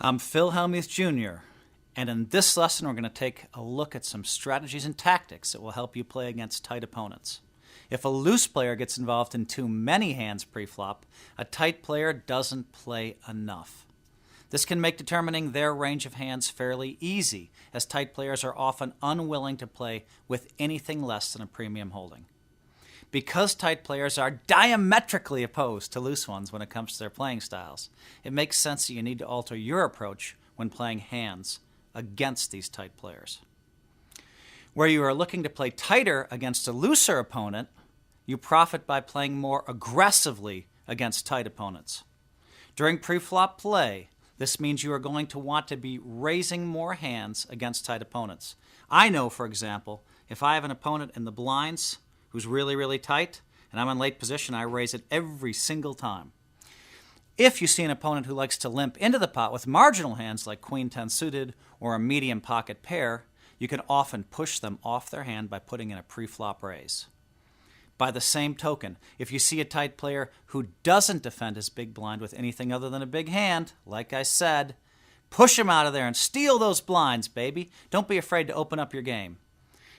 I'm Phil Hellmuth Jr., and in this lesson we're going to take a look at some strategies and tactics that will help you play against tight opponents. If a loose player gets involved in too many hands pre-flop, a tight player doesn't play enough. This can make determining their range of hands fairly easy, as tight players are often unwilling to play with anything less than a premium holding. Because tight players are diametrically opposed to loose ones when it comes to their playing styles, it makes sense that you need to alter your approach when playing hands against these tight players. Where you are looking to play tighter against a looser opponent, you profit by playing more aggressively against tight opponents. During pre-flop play, this means you are going to want to be raising more hands against tight opponents. I know, for example, if I have an opponent in the blinds who's really tight, and I'm in late position, I raise it every single time. If you see an opponent who likes to limp into the pot with marginal hands like Queen 10 suited or a medium pocket pair, you can often push them off their hand by putting in a pre-flop raise. By the same token, if you see a tight player who doesn't defend his big blind with anything other than a big hand, like I said, push him out of there and steal those blinds, baby. Don't be afraid to open up your game.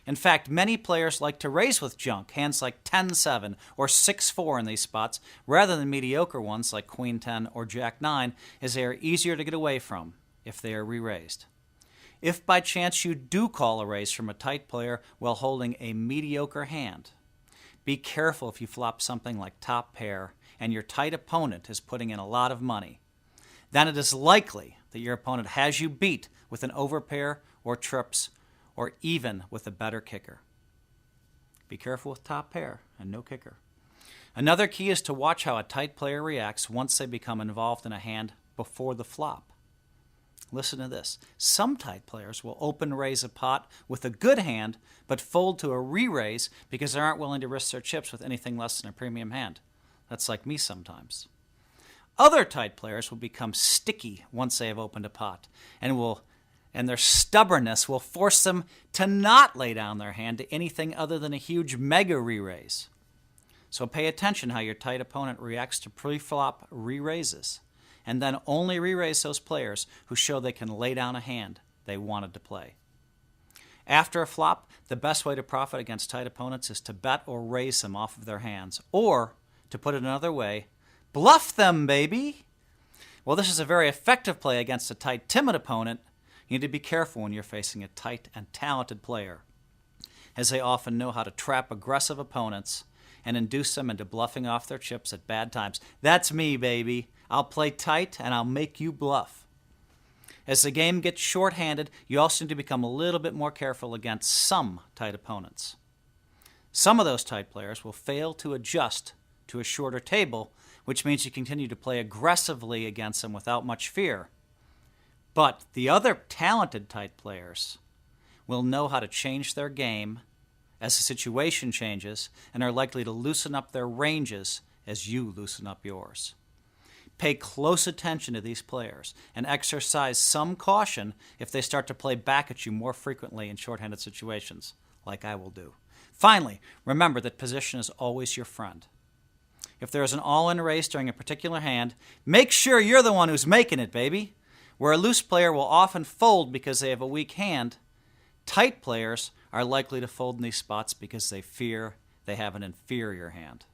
In fact, many players like to raise with junk, hands like 10-7 or 6-4 in these spots, rather than mediocre ones like Queen 10 or Jack 9, as they are easier to get away from if they are re-raised. If by chance you do call a raise from a tight player while holding a mediocre hand, be careful if you flop something like top pair and your tight opponent is putting in a lot of money. Then it is likely that your opponent has you beat with an overpair or trips, or even with a better kicker. Be careful with top pair and no kicker. Another key is to watch how a tight player reacts once they become involved in a hand before the flop. Listen to this. Some tight players will open raise a pot with a good hand, but fold to a re-raise because they aren't willing to risk their chips with anything less than a premium hand. That's like me sometimes. Other tight players will become sticky once they have opened a pot, and their stubbornness will force them to not lay down their hand to anything other than a huge mega re-raise. So pay attention how your tight opponent reacts to pre-flop re-raises, and then only re-raise those players who show they can lay down a hand they wanted to play. After a flop, the best way to profit against tight opponents is to bet or raise them off of their hands, or, to put it another way, bluff them, baby! Well, this is a very effective play against a tight, timid opponent. You need to be careful when you're facing a tight and talented player, as they often know how to trap aggressive opponents and induce them into bluffing off their chips at bad times. That's me, baby. I'll play tight and I'll make you bluff. As the game gets short-handed, you also need to become a little bit more careful against some tight opponents. Some of those tight players will fail to adjust to a shorter table, which means you continue to play aggressively against them without much fear. But the other talented tight players will know how to change their game as the situation changes and are likely to loosen up their ranges as you loosen up yours. Pay close attention to these players and exercise some caution if they start to play back at you more frequently in shorthanded situations, like I will do. Finally, remember that position is always your friend. If there is an all-in race during a particular hand, make sure you're the one who's making it, baby. Where a loose player will often fold because they have a weak hand, tight players are likely to fold in these spots because they fear they have an inferior hand.